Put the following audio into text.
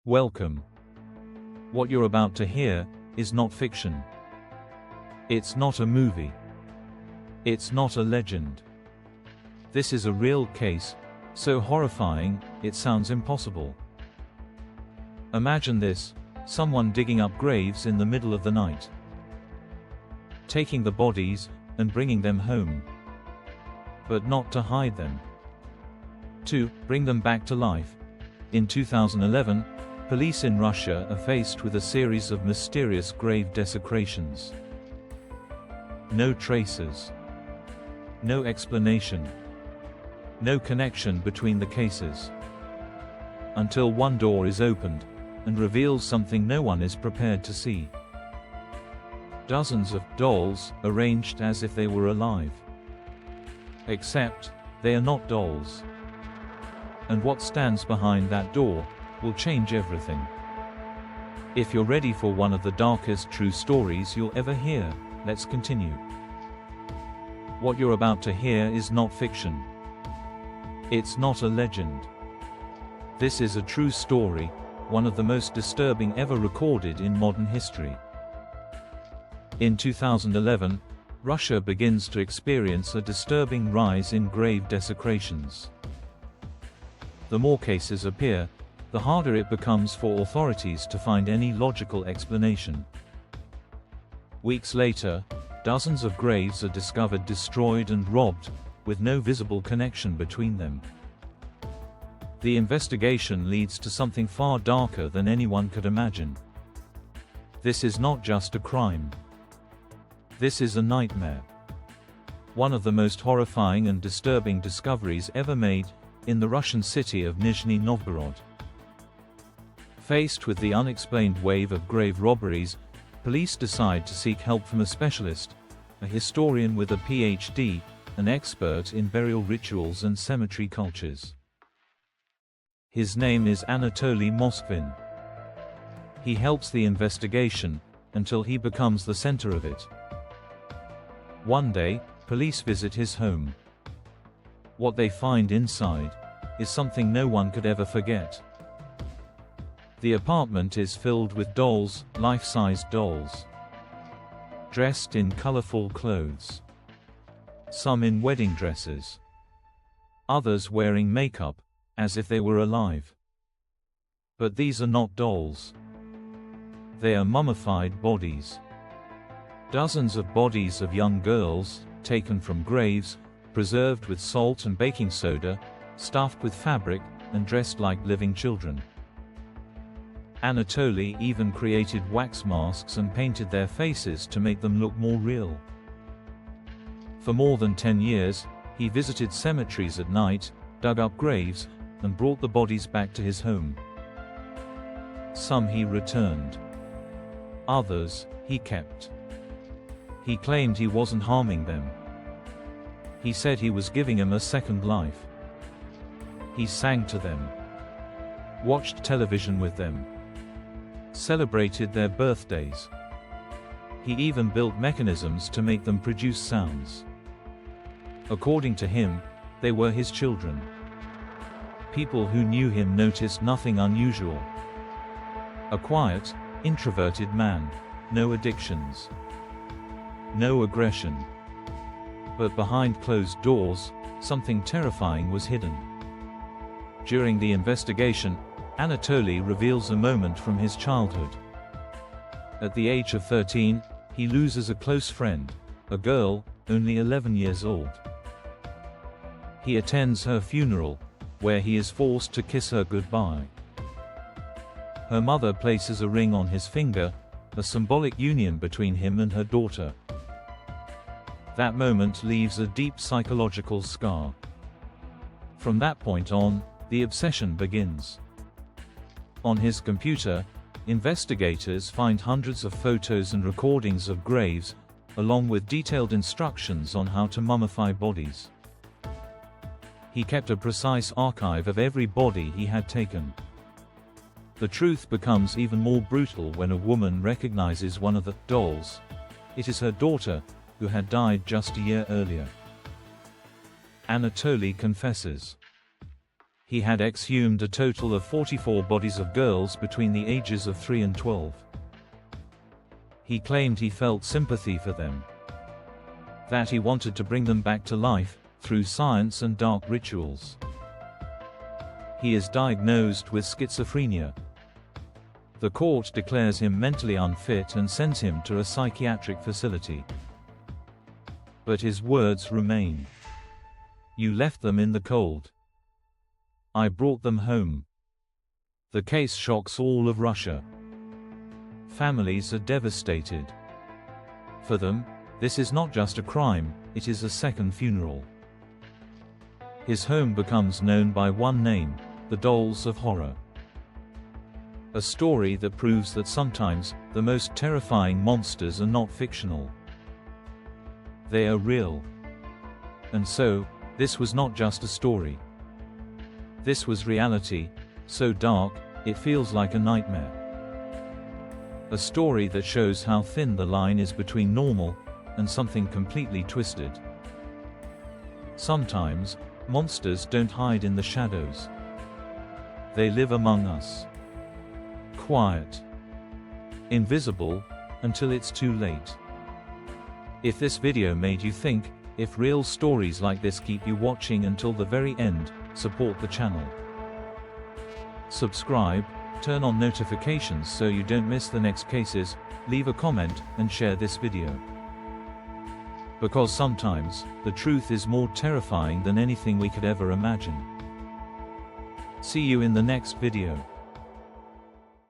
Welcome. What you're about to hear is not fiction. It's not a movie. It's not a legend. This is a real case, so horrifying, it sounds impossible. Imagine this, someone digging up graves in the middle of the night, taking the bodies and bringing them home. But not to hide them. To bring them back to life. In 2011, police in Russia are faced with a series of mysterious grave desecrations. No traces. No explanation. No connection between the cases. Until one door is opened and reveals something no one is prepared to see. Dozens of dolls arranged as if they were alive. Except, they are not dolls. And what stands behind that door will change everything. If you're ready for one of the darkest true stories you'll ever hear, let's continue. What you're about to hear is not fiction. It's not a legend. This is a true story, one of the most disturbing ever recorded in modern history. In 2011, Russia begins to experience a disturbing rise in grave desecrations. The more cases appear, the harder it becomes for authorities to find any logical explanation. Weeks later, dozens of graves are discovered destroyed and robbed, with no visible connection between them. The investigation leads to something far darker than anyone could imagine. This is not just a crime. This is a nightmare. One of the most horrifying and disturbing discoveries ever made, in the Russian city of Nizhny Novgorod. Faced with the unexplained wave of grave robberies, police decide to seek help from a specialist, a historian with a PhD, an expert in burial rituals and cemetery cultures. His name is Anatoly Moskvin. He helps the investigation, until he becomes the center of it. One day, police visit his home. What they find inside is something no one could ever forget. The apartment is filled with dolls, life-sized dolls, dressed in colorful clothes. Some in wedding dresses. Others wearing makeup, as if they were alive. But these are not dolls. They are mummified bodies. Dozens of bodies of young girls, taken from graves, preserved with salt and baking soda, stuffed with fabric, and dressed like living children. Anatoly even created wax masks and painted their faces to make them look more real. For more than 10 years, he visited cemeteries at night, dug up graves, and brought the bodies back to his home. Some he returned. Others, he kept. He claimed he wasn't harming them. He said he was giving them a second life. He sang to them, watched television with them, celebrated their birthdays. He even built mechanisms to make them produce sounds. According to him, they were his children. People who knew him noticed nothing unusual. A quiet, introverted man, no addictions, no aggression. But behind closed doors, something terrifying was hidden. During the investigation, Anatoly reveals a moment from his childhood. At the age of 13, he loses a close friend, a girl, only 11 years old. He attends her funeral, where he is forced to kiss her goodbye. Her mother places a ring on his finger, a symbolic union between him and her daughter. That moment leaves a deep psychological scar. From that point on, the obsession begins. On his computer, investigators find hundreds of photos and recordings of graves, along with detailed instructions on how to mummify bodies. He kept a precise archive of every body he had taken. The truth becomes even more brutal when a woman recognizes one of the dolls. It is her daughter, who had died just a year earlier. Anatoly confesses. He had exhumed a total of 44 bodies of girls between the ages of 3 and 12. He claimed he felt sympathy for them, that he wanted to bring them back to life, through science and dark rituals. He is diagnosed with schizophrenia. The court declares him mentally unfit and sends him to a psychiatric facility. But his words remain. "You left them in the cold. I brought them home." The case shocks all of Russia. Families are devastated. For them, this is not just a crime, it is a second funeral. His home becomes known by one name, the Dolls of Horror. A story that proves that sometimes, the most terrifying monsters are not fictional. They are real. And so, this was not just a story. This was reality, so dark, it feels like a nightmare. A story that shows how thin the line is between normal and something completely twisted. Sometimes, monsters don't hide in the shadows. They live among us. Quiet. Invisible, until it's too late. If this video made you think, if real stories like this keep you watching until the very end, support the channel. Subscribe, turn on notifications so you don't miss the next cases, leave a comment, and share this video. Because sometimes, the truth is more terrifying than anything we could ever imagine. See you in the next video.